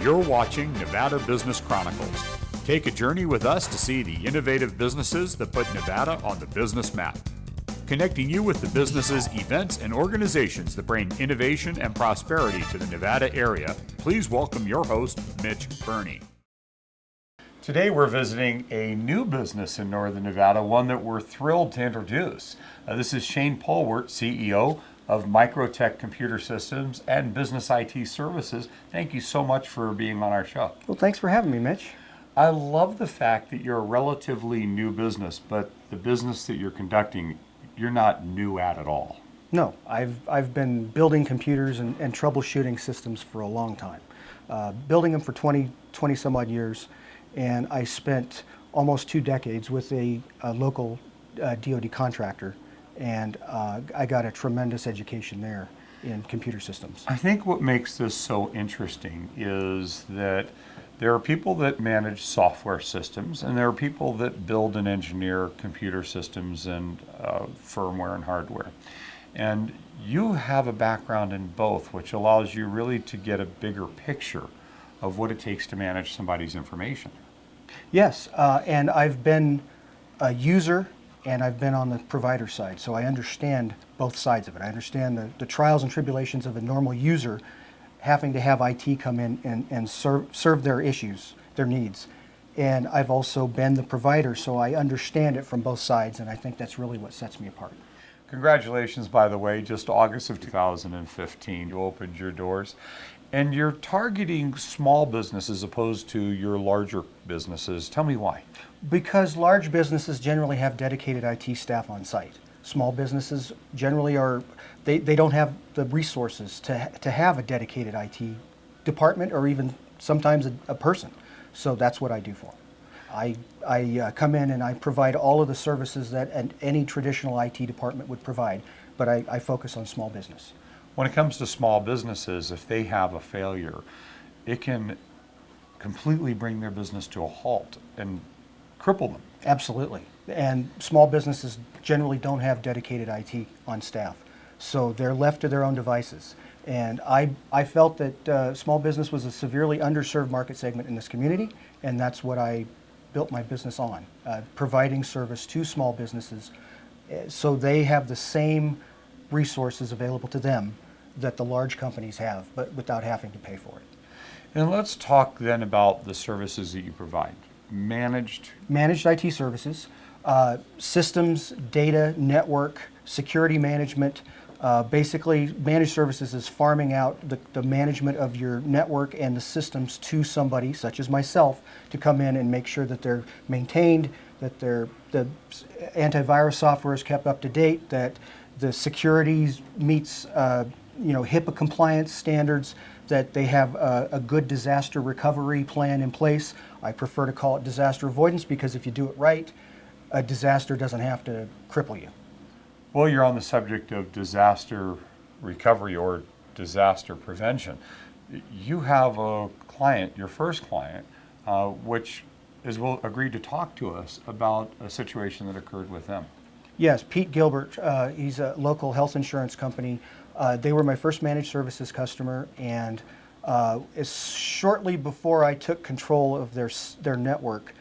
You're watching Nevada Business Chronicles. Take a journey with us to see the innovative businesses that put Nevada on the business map. Connecting you with the businesses, events, and organizations that bring innovation and prosperity to the Nevada area, please welcome your host, Mitch Burney. Today we're visiting a new business in Northern Nevada, one that we're thrilled to introduce. This is Shane Polwart, CEO of MicroTech Computer Systems and Business IT Services. Thank you so much for being on our show. Well, thanks for having me, Mitch. I love the fact that you're a relatively new business, but the business that you're conducting, you're not new at all. No, I've been building computers and troubleshooting systems for a long time. Building them for 20 some odd years, and I spent almost 2 decades with a local DoD contractor, and I got a tremendous education there in computer systems. I think what makes this so interesting is that there are people that manage software systems, and there are people that build and engineer computer systems and firmware and hardware. And you have a background in both, which allows you really to get a bigger picture of what it takes to manage somebody's information. Yes, and I've been a user and I've been on the provider side, so I understand both sides of it. I understand the trials and tribulations of a normal user having to have IT come in and serve their issues, their needs. And I've also been the provider, so I understand it from both sides, and I think that's really what sets me apart. Congratulations, by the way. Just August of 2015, you opened your doors. And you're targeting small businesses as opposed to your larger businesses. Tell me why. Because large businesses generally have dedicated IT staff on site. Small businesses generally they don't have the resources to have a dedicated IT department or even sometimes a person. So that's what I do for them. I come in and I provide all of the services that any traditional IT department would provide, but I focus on small business. When it comes to small businesses, if they have a failure, it can completely bring their business to a halt and cripple them. Absolutely. And small businesses generally don't have dedicated IT on staff, so they're left to their own devices. And I felt that small business was a severely underserved market segment in this community, and that's what I built my business on, providing service to small businesses so they have the same resources available to them that the large companies have, but without having to pay for it. And let's talk then about the services that you provide. Managed IT services, systems, data, network, security management. Basically, managed services is farming out the management of your network and the systems to somebody, such as myself, to come in and make sure that they're maintained, that the antivirus software is kept up to date, that the security meets HIPAA compliance standards, that they have a good disaster recovery plan in place. I prefer to call it disaster avoidance because if you do it right, a disaster doesn't have to cripple you. Well, you're on the subject of disaster recovery or disaster prevention. You have a client, your first client, which agreed to talk to us about a situation that occurred with them. Yes, Pete Gilbert, he's a local health insurance company. They were my first managed services customer, and shortly before I took control of their network,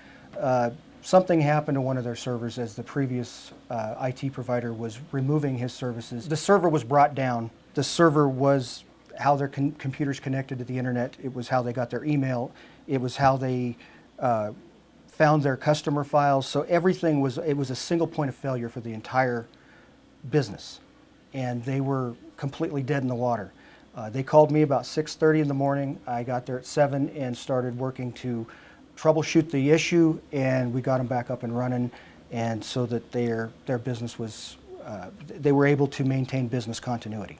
something happened to one of their servers as the previous IT provider was removing his services. The server was brought down. The server was how their computers connected to the internet. It was how they got their email. It was how they found their customer files. So everything was a single point of failure for the entire business, and they were completely dead in the water. They called me about 6:30 in the morning. I got there at 7 and started working to troubleshoot the issue, and we got them back up and running, and so that their business was, they were able to maintain business continuity.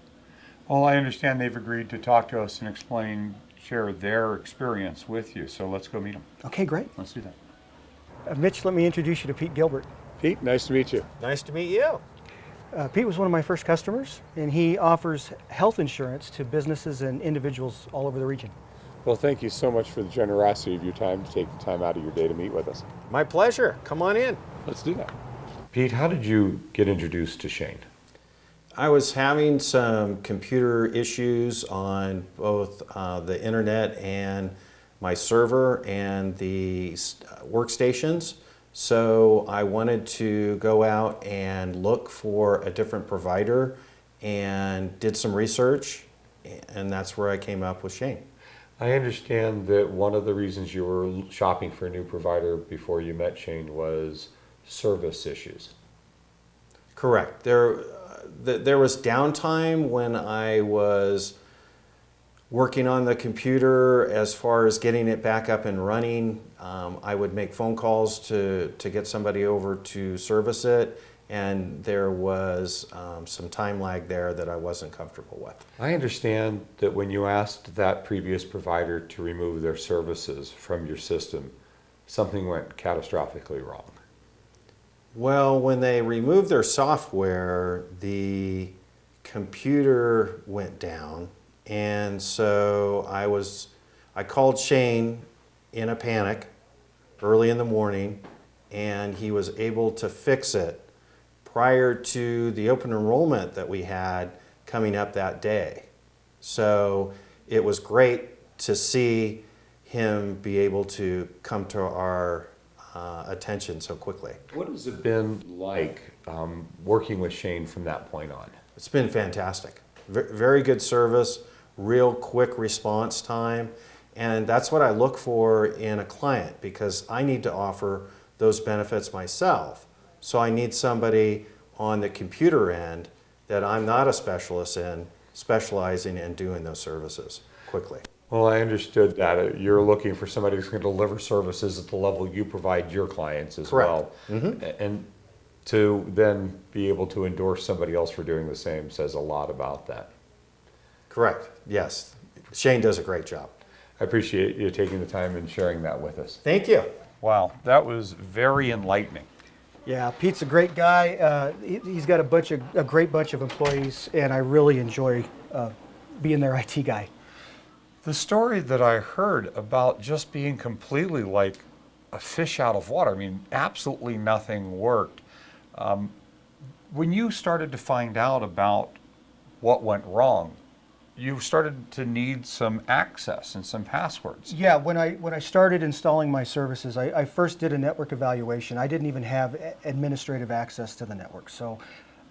Well, I understand they've agreed to talk to us and share their experience with you, so let's go meet them. Okay, great. Let's do that. Mitch, let me introduce you to Pete Gilbert. Pete, nice to meet you. Nice to meet you. Pete was one of my first customers, and he offers health insurance to businesses and individuals all over the region. Well, thank you so much for the generosity of your time to take the time out of your day to meet with us. My pleasure. Come on in. Let's do that. Pete, how did you get introduced to Shane? I was having some computer issues on both the internet and my server and the workstations. So I wanted to go out and look for a different provider and did some research, and that's where I came up with Shane. I understand that one of the reasons you were shopping for a new provider before you met Shane was service issues. Correct. There was downtime when I was working on the computer as far as getting it back up and running. I would make phone calls to get somebody over to service it, and there was some time lag there that I wasn't comfortable with. I understand that when you asked that previous provider to remove their services from your system, something went catastrophically wrong. Well, when they removed their software, the computer went down, and so I called Shane in a panic early in the morning, and he was able to fix it prior to the open enrollment that we had coming up that day. So it was great to see him be able to come to our attention so quickly. What has it been like working with Shane from that point on? It's been fantastic. Very good service, real quick response time, and that's what I look for in a client, because I need to offer those benefits myself. So I need somebody on the computer end that I'm not a specialist in, specializing in doing those services quickly. Well, I understood that. You're looking for somebody who's going to deliver services at the level you provide your clients as Correct. well. And to then be able to endorse somebody else for doing the same says a lot about that. Correct, yes. Shane does a great job. I appreciate you taking the time and sharing that with us. Thank you. Wow, that was very enlightening. Yeah, Pete's a great guy. He's got a great bunch of employees, and I really enjoy being their IT guy. The story that I heard about just being completely like a fish out of water, I mean, absolutely nothing worked. When you started to find out about what went wrong, you started to need some access and some passwords. Yeah, when I started installing my services, I first did a network evaluation. I didn't even have administrative access to the network. So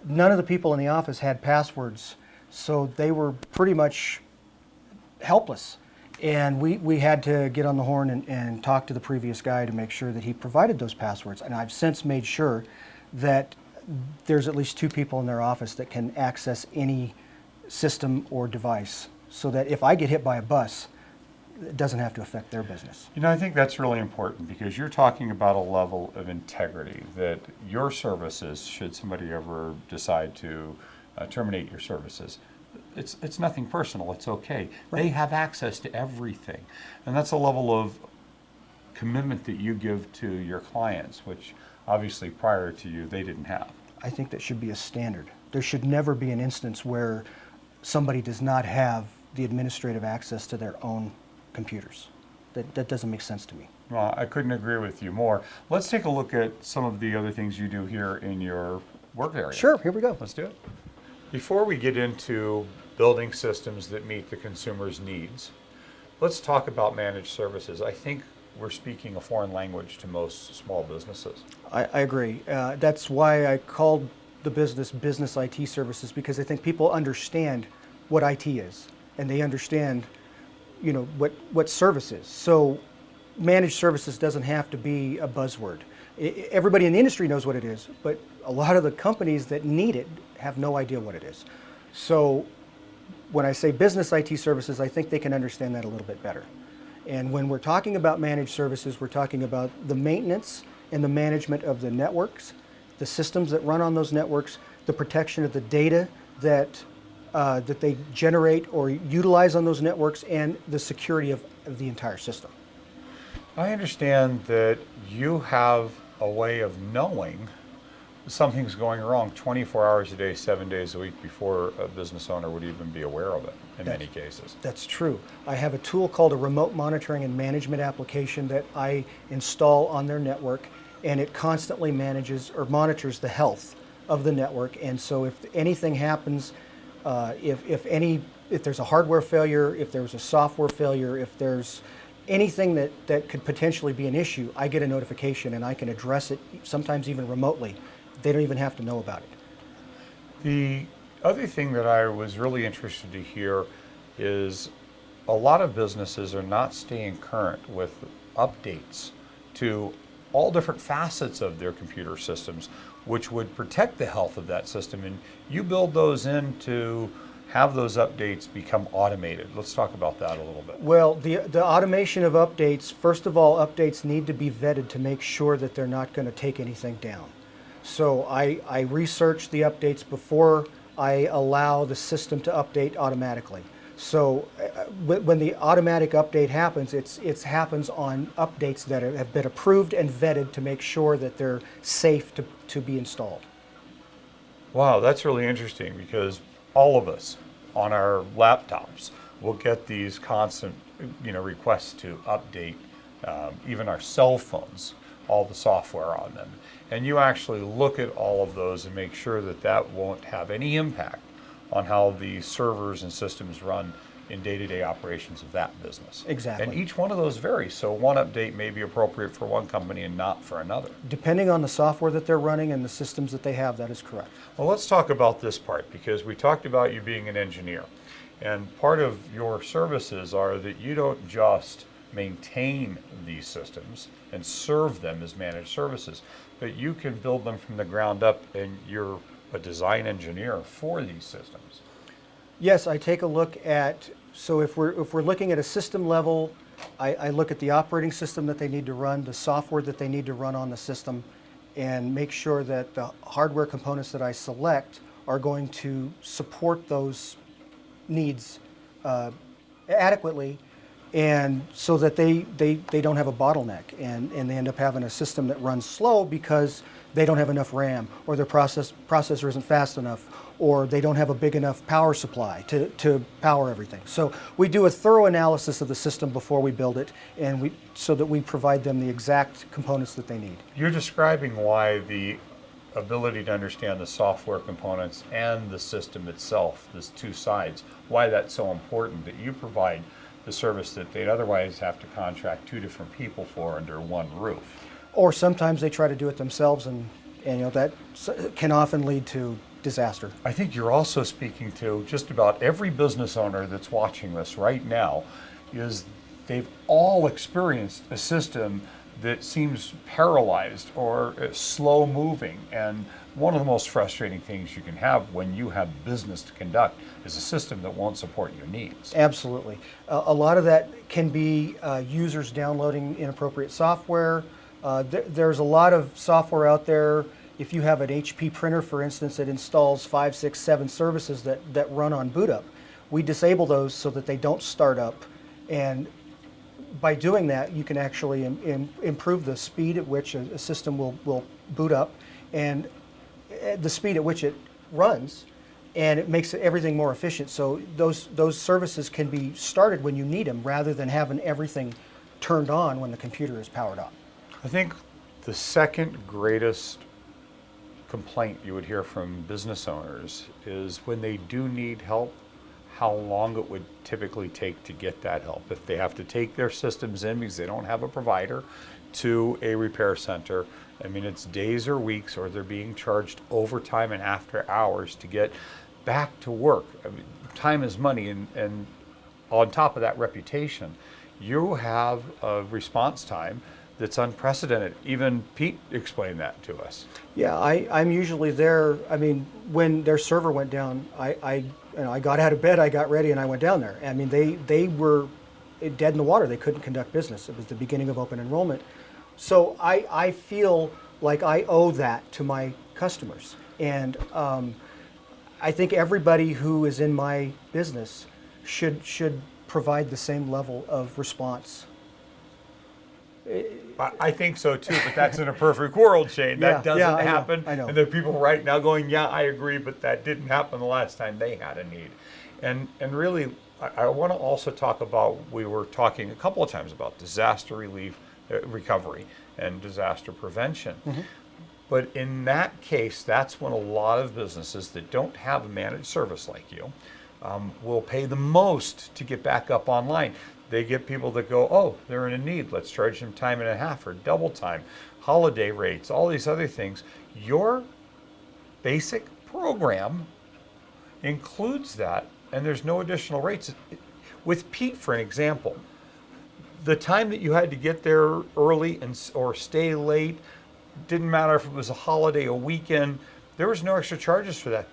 none of the people in the office had passwords, so they were pretty much helpless. And we had to get on the horn and talk to the previous guy to make sure that he provided those passwords. And I've since made sure that there's at least 2 people in their office that can access any system or device, so that if I get hit by a bus, it doesn't have to affect their business. You know, I think that's really important, because you're talking about a level of integrity that your services, should somebody ever decide to terminate your services, it's nothing personal, it's okay. Right. They have access to everything. And that's a level of commitment that you give to your clients, which obviously prior to you, they didn't have. I think that should be a standard. There should never be an instance where somebody does not have the administrative access to their own computers. That doesn't make sense to me. Well, I couldn't agree with you more. Let's take a look at some of the other things you do here in your work area. Sure, here we go. Let's do it. Before we get into building systems that meet the consumer's needs, let's talk about managed services. I think we're speaking a foreign language to most small businesses. I agree. That's why I called the business IT services, because I think people understand what IT is, and they understand, you know, what service is. So managed services doesn't have to be a buzzword. Everybody in the industry knows what it is, but a lot of the companies that need it have no idea what it is. So when I say business IT services, I think they can understand that a little bit better. And when we're talking about managed services, we're talking about the maintenance and the management of the networks, the systems that run on those networks, the protection of the data that they generate or utilize on those networks, and the security of the entire system. I understand that you have a way of knowing something's going wrong 24 hours a day, 7 days a week, before a business owner would even be aware of it in many cases. That's true. I have a tool called a remote monitoring and management application that I install on their network, and it constantly manages or monitors the health of the network. And so if anything happens, if there's a hardware failure, if there's a software failure, if there's anything that could potentially be an issue, I get a notification and I can address it, sometimes even remotely. They don't even have to know about it. The other thing that I was really interested to hear is a lot of businesses are not staying current with updates to all different facets of their computer systems, which would protect the health of that system. And you build those in to have those updates become automated. Let's talk about that a little bit. Well, the automation of updates, first of all, updates need to be vetted to make sure that they're not going to take anything down. So I research the updates before I allow the system to update automatically. So when the automatic update happens, it happens on updates that have been approved and vetted to make sure that they're safe to be installed. Wow, that's really interesting, because all of us on our laptops will get these constant, requests to update, even our cell phones, all the software on them. And you actually look at all of those and make sure that that won't have any impact on how the servers and systems run in day-to-day operations of that business. Exactly. And each one of those varies, so one update may be appropriate for one company and not for another. Depending on the software that they're running and the systems that they have, that is correct. Well, let's talk about this part, because we talked about you being an engineer. And part of your services are that you don't just maintain these systems and serve them as managed services, but you can build them from the ground up, and you're a design engineer for these systems. Yes, I take a look at, so if we're looking at a system level, I look at the operating system that they need to run, the software that they need to run on the system, and make sure that the hardware components that I select are going to support those needs adequately, and so that they don't have a bottleneck, and they end up having a system that runs slow because they don't have enough RAM, or their processor isn't fast enough, or they don't have a big enough power supply to power everything. So we do a thorough analysis of the system before we build it, and so that we provide them the exact components that they need. You're describing why the ability to understand the software components and the system itself, these two sides, why that's so important, that you provide the service that they'd otherwise have to contract two different people for under one roof. Or sometimes they try to do it themselves, and that can often lead to disaster. I think you're also speaking to just about every business owner that's watching this right now. Is they've all experienced a system that seems paralyzed or slow moving, and one of the most frustrating things you can have when you have business to conduct is a system that won't support your needs. Absolutely. A lot of that can be users downloading inappropriate software. There's a lot of software out there. If you have an HP printer, for instance, that installs 5, 6, 7 services that run on boot up, we disable those so that they don't start up. And by doing that, you can actually improve the speed at which a system will boot up, and the speed at which it runs, and it makes everything more efficient. So those services can be started when you need them, rather than having everything turned on when the computer is powered on. I think the second greatest complaint you would hear from business owners is when they do need help, how long it would typically take to get that help. If they have to take their systems in because they don't have a provider to a repair center, I mean, it's days or weeks, or they're being charged overtime and after hours to get back to work. I mean, time is money, and on top of that reputation, you have a response time that's unprecedented. Even Pete explained that to us. Yeah, I'm usually there. I mean, when their server went down, I got out of bed, I got ready, and I went down there. I mean, they were dead in the water. They couldn't conduct business. It was the beginning of open enrollment. So I feel like I owe that to my customers. And I think everybody who is in my business should provide the same level of response. I think so too, but that's in a perfect world, Shane. That doesn't happen. I know. And there are people right now going, yeah, I agree, but that didn't happen the last time they had a need. And really, I want to also talk about, we were talking a couple of times about disaster relief, recovery, and disaster prevention. Mm-hmm. But in that case, that's when a lot of businesses that don't have a managed service like you will pay the most to get back up online. they get people that go, oh, they're in a need, let's charge them time and a half or double time, holiday rates, all these other things. Your basic program includes that, and there's no additional rates. With Pete, for an example, the time that you had to get there early or stay late, didn't matter if it was a holiday, a weekend, there was no extra charges for that.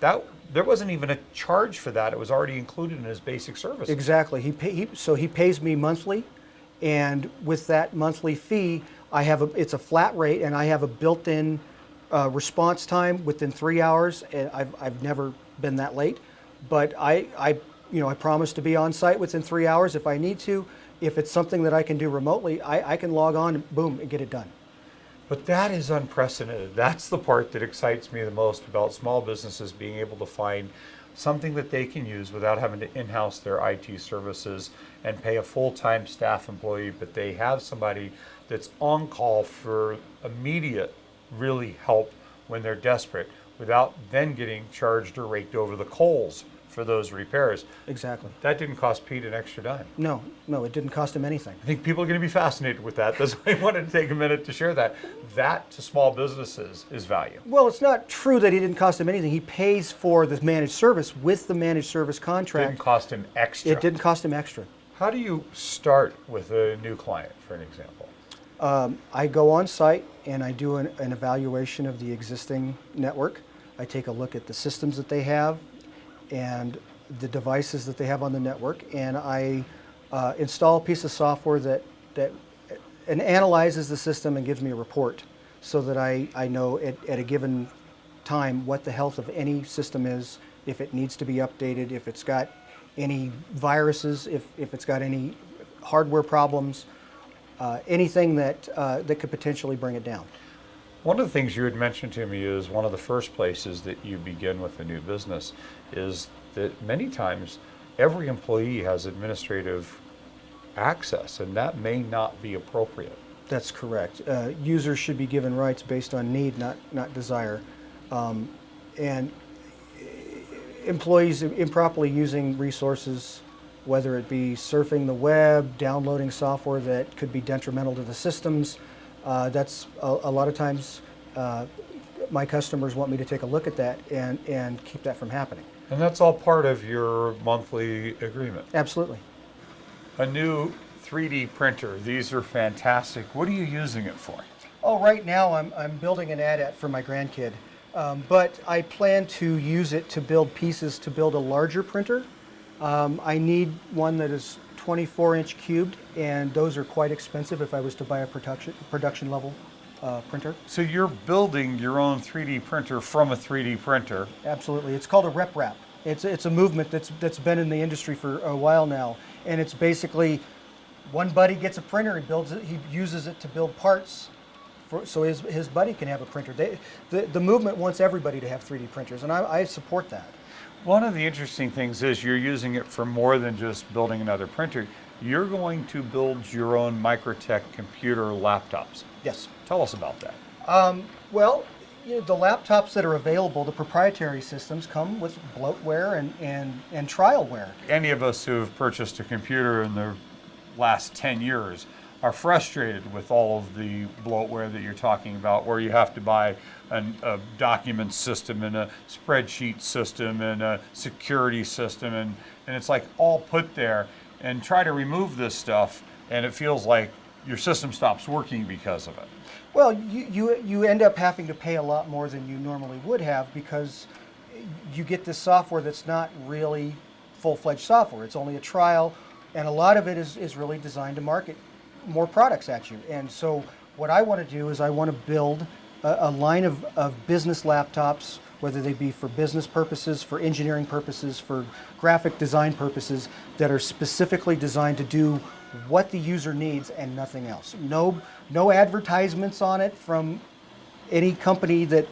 There wasn't even a charge for that. It was already included in his basic service. Exactly. So he pays me monthly, and with that monthly fee, it's a flat rate, and I have a built-in response time within 3 hours. And I've never been that late, but I promise to be on site within 3 hours if I need to. If it's something that I can do remotely, I can log on, boom, and get it done. But that is unprecedented. That's the part that excites me the most about small businesses being able to find something that they can use without having to in-house their IT services and pay a full-time staff employee, but they have somebody that's on call for immediate really help when they're desperate without then getting charged or raked over the coals for those repairs. Exactly. That didn't cost Pete an extra dime. No, it didn't cost him anything. I think people are going to be fascinated with that. That's why I wanted to take a minute to share that. That to small businesses is value. Well, it's not true that he didn't cost him anything. He pays for the managed service with the managed service It contract. didn't cost him extra. It didn't cost him extra. How do you start with a new client, for an example? I go on site and I do an evaluation of the existing network. I take a look at the systems that they have and the devices that they have on the network, and I install a piece of software that analyzes the system and gives me a report so that I know at a given time what the health of any system is, if it needs to be updated, if it's got any viruses, if it's got any hardware problems, anything that could potentially bring it down. One of the things you had mentioned to me is one of the first places that you begin with a new business is that many times every employee has administrative access, and that may not be appropriate. That's correct. Users should be given rights based on need, not desire. And employees improperly using resources, whether it be surfing the web, downloading software that could be detrimental to the systems, that's a lot of times my customers want me to take a look at that and keep that from happening. And that's all part of your monthly agreement. Absolutely. A new 3D printer. These are fantastic. What are you using it for? Oh, right now I'm building an AT-AT for my grandkid, but I plan to use it to build pieces to build a larger printer. I need one that is 24-inch cubed, and those are quite expensive if I was to buy a production level printer. So you're building your own 3D printer from a 3D printer. Absolutely. It's called a rep wrap. It's a movement that's been in the industry for a while now, and it's basically one buddy gets a printer, he builds it, he uses it to build parts so his buddy can have a printer. The movement wants everybody to have 3D printers, and I support that. One of the interesting things is you're using it for more than just building another printer. You're going to build your own MicroTech computer laptops. Yes. Tell us about that. Well, the laptops that are available, the proprietary systems, come with bloatware and trialware. Any of us who have purchased a computer in the last 10 years are frustrated with all of the bloatware that you're talking about, where you have to buy a document system and a spreadsheet system and a security system, and it's like all put there, and try to remove this stuff, and it feels like your system stops working because of it. Well, you end up having to pay a lot more than you normally would have because you get this software that's not really full-fledged software. It's only a trial, and a lot of it is really designed to market more products at you. And so what I want to do is I want to build a line of business laptops, whether they be for business purposes, for engineering purposes, for graphic design purposes, that are specifically designed to do what the user needs and nothing else. No advertisements on it from any company that,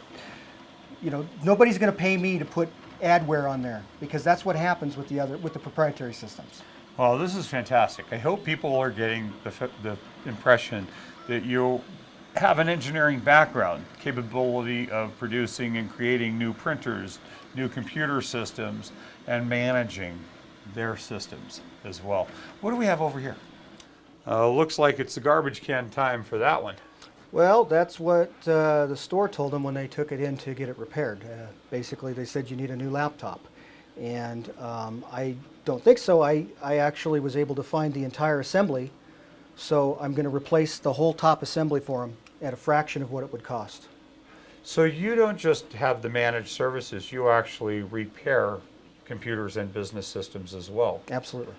nobody's going to pay me to put adware on there, because that's what happens with the proprietary systems. Well, this is fantastic. I hope people are getting the impression that you have an engineering background, capability of producing and creating new printers, new computer systems, and managing their systems as well. What do we have over here? Looks like it's the garbage can time for that one. Well, that's what the store told them when they took it in to get it repaired. Basically, they said you need a new laptop. And I don't think so. I actually was able to find the entire assembly, so I'm going to replace the whole top assembly for them at a fraction of what it would cost. So you don't just have the managed services, you actually repair computers and business systems as well. Absolutely.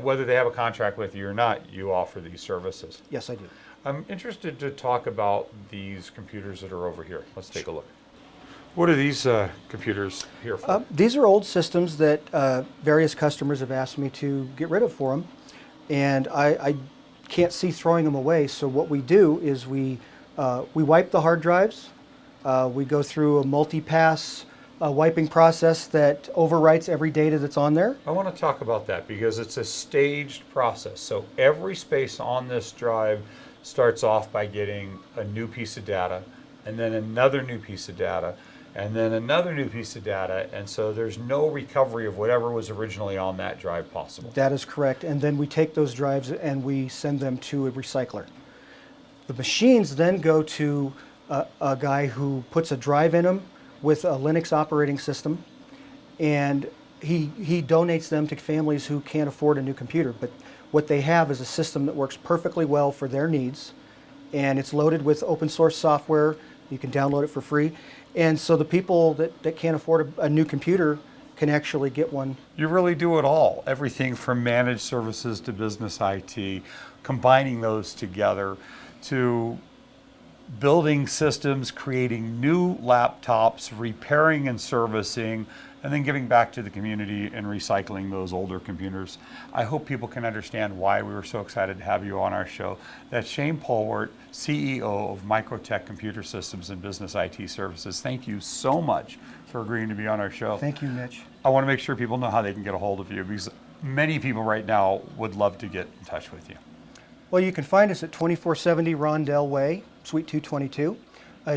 Whether they have a contract with you or not, you offer these services. Yes, I do. I'm interested to talk about these computers that are over here. Let's take a look. What are these computers here for? These are old systems that various customers have asked me to get rid of for them, and I can't see throwing them away. So what we do is we wipe the hard drives. We go through a multi-pass wiping process that overwrites every data that's on there. I want to talk about that because it's a staged process. So every space on this drive starts off by getting a new piece of data, and then another new piece of data, and then another new piece of data, and so there's no recovery of whatever was originally on that drive possible. That is correct, and then we take those drives and we send them to a recycler. The machines then go to a guy who puts a drive in them with a Linux operating system, and he donates them to families who can't afford a new computer. But what they have is a system that works perfectly well for their needs, and it's loaded with open source software. You can download it for free. And so the people that can't afford a new computer can actually get one. You really do it all, everything from managed services to business IT, combining those together to building systems, creating new laptops, repairing and servicing, and then giving back to the community and recycling those older computers. I hope people can understand why we were so excited to have you on our show. That's Shane Polwart, CEO of MicroTech Computer Systems and Business IT Services. Thank you so much for agreeing to be on our show. Thank you, Mitch. I want to make sure people know how they can get a hold of you because many people right now would love to get in touch with you. Well, you can find us at 2470 Rondell Way, Suite 222.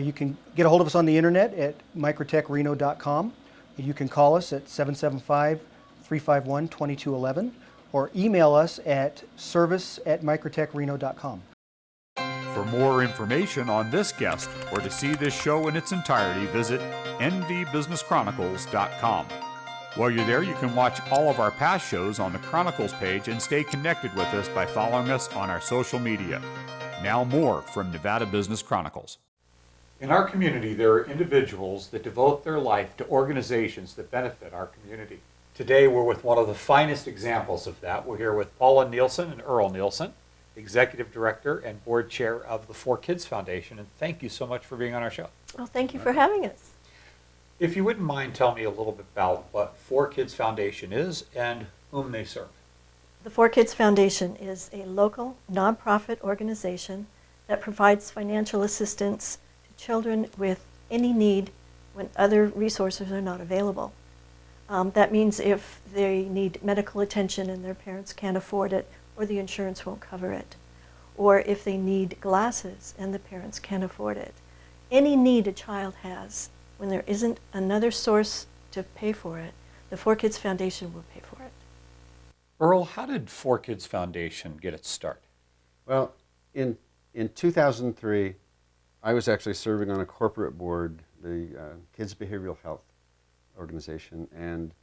You can get a hold of us on the internet at microtechreno.com. You can call us at 775-351-2211 or email us at service@microtechreno.com. For more information on this guest or to see this show in its entirety, visit nvbusinesschronicles.com. While you're there, you can watch all of our past shows on the Chronicles page and stay connected with us by following us on our social media. Now more from Nevada Business Chronicles. In our community, there are individuals that devote their life to organizations that benefit our community. Today, we're with one of the finest examples of that. We're here with Paula Nielsen and Earl Nielsen, Executive Director and Board Chair of the 4Kids Foundation. And thank you so much for being on our show. Well, thank you for having us. If you wouldn't mind telling me a little bit about what 4Kids Foundation is and whom they serve. The 4Kids Foundation is a local nonprofit organization that provides financial assistance to children with any need when other resources are not available. That means if they need medical attention and their parents can't afford it or the insurance won't cover it, or if they need glasses and the parents can't afford it. Any need a child has, when there isn't another source to pay for it, the 4Kids Foundation will pay for it. Earl, how did 4Kids Foundation get its start? Well, in 2003, I was actually serving on a corporate board, the Kids Behavioral Health organization, and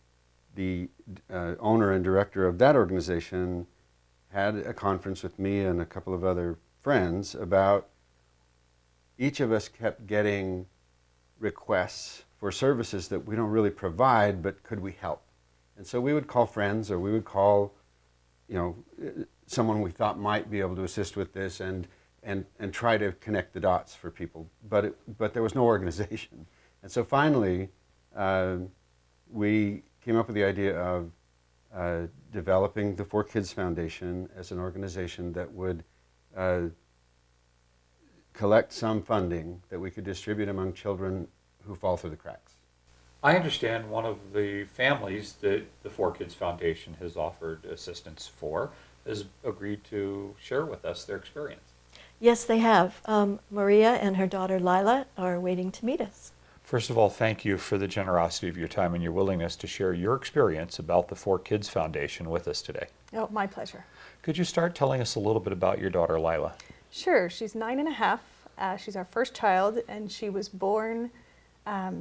the owner and director of that organization had a conference with me and a couple of other friends about each of us kept getting requests for services that we don't really provide, but could we help? And so we would call friends, or we would call, someone we thought might be able to assist with this, and try to connect the dots for people. But there was no organization, and so finally we came up with the idea of developing the 4Kids Foundation as an organization that would collect some funding that we could distribute among children who fall through the cracks. I understand one of the families that the 4Kids Foundation has offered assistance for has agreed to share with us their experience. Yes, they have. Maria and her daughter Lila are waiting to meet us. First of all, thank you for the generosity of your time and your willingness to share your experience about the 4Kids Foundation with us today. Oh, my pleasure. Could you start telling us a little bit about your daughter, Lila? Sure. She's 9.5. She's our first child, and she was born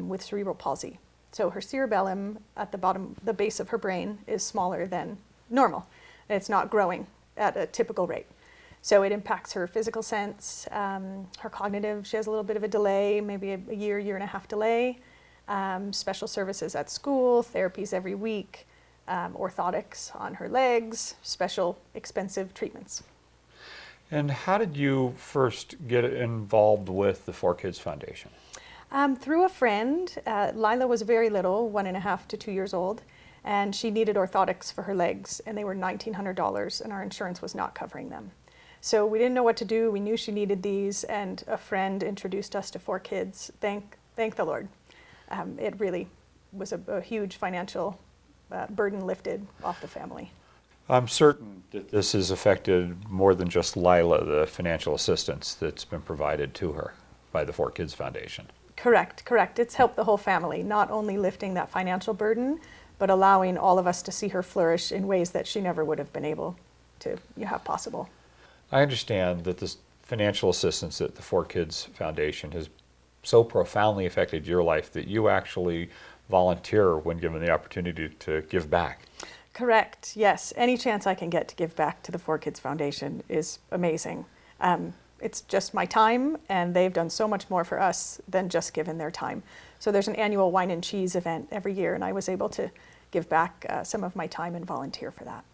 with cerebral palsy. So her cerebellum at the bottom, the base of her brain, is smaller than normal. It's not growing at a typical rate. So it impacts her physical sense, her cognitive. She has a little bit of a delay, maybe a year, year and a half delay. Special services at school, therapies every week, orthotics on her legs, special expensive treatments. And how did you first get involved with the 4Kids Foundation? Through a friend. Lila was very little, 1.5 to 2 years old, and she needed orthotics for her legs, and they were $1,900, and our insurance was not covering them. So we didn't know what to do. We knew she needed these, and a friend introduced us to 4Kids. Thank the Lord. It really was a huge financial burden lifted off the family. I'm certain that this has affected more than just Lila, the financial assistance that's been provided to her by the 4Kids Foundation. Correct. It's helped the whole family, not only lifting that financial burden, but allowing all of us to see her flourish in ways that she never would have been able to have possible. I understand that this financial assistance at the 4Kids Foundation has so profoundly affected your life that you actually volunteer when given the opportunity to give back. Correct, yes. Any chance I can get to give back to the 4Kids Foundation is amazing. It's just my time, and they've done so much more for us than just given their time. So there's an annual wine and cheese event every year, and I was able to give back some of my time and volunteer for that.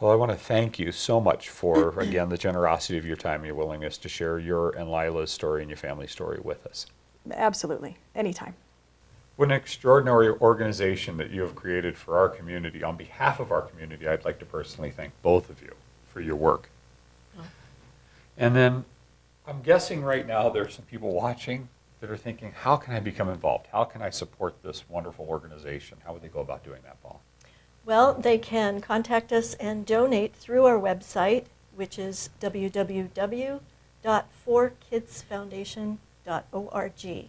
Well, I want to thank you so much for, again, the generosity of your time and your willingness to share your and Lila's story and your family's story with us. Absolutely, anytime. What an extraordinary organization that you have created for our community. On behalf of our community, I'd like to personally thank both of you for your work. Oh. And then I'm guessing right now there's some people watching that are thinking, how can I become involved? How can I support this wonderful organization? How would they go about doing that, Paul? Well, they can contact us and donate through our website, which is www.4kidsfoundation.org.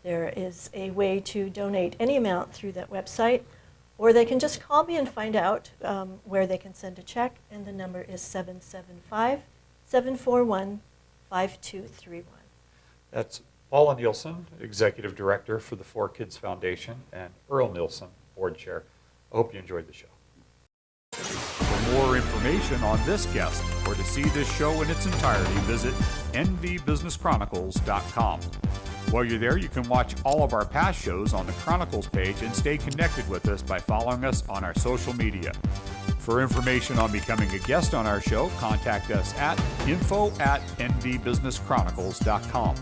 There is a way to donate any amount through that website, or they can just call me and find out where they can send a check, and the number is 775-741-5231. That's Paula Nielsen, Executive Director for the 4Kids Foundation, and Earl Nielsen, Board Chair. I hope you enjoyed the show. For more information on this guest or to see this show in its entirety, visit nvbusinesschronicles.com. While you're there, you can watch all of our past shows on the Chronicles page and stay connected with us by following us on our social media. For information on becoming a guest on our show, contact us at info@nvbusinesschronicles.com.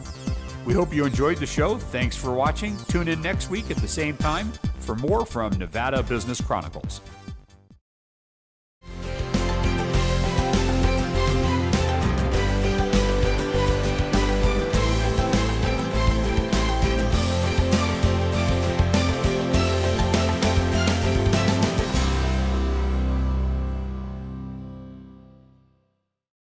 We hope you enjoyed the show. Thanks for watching. Tune in next week at the same time for more from Nevada Business Chronicles.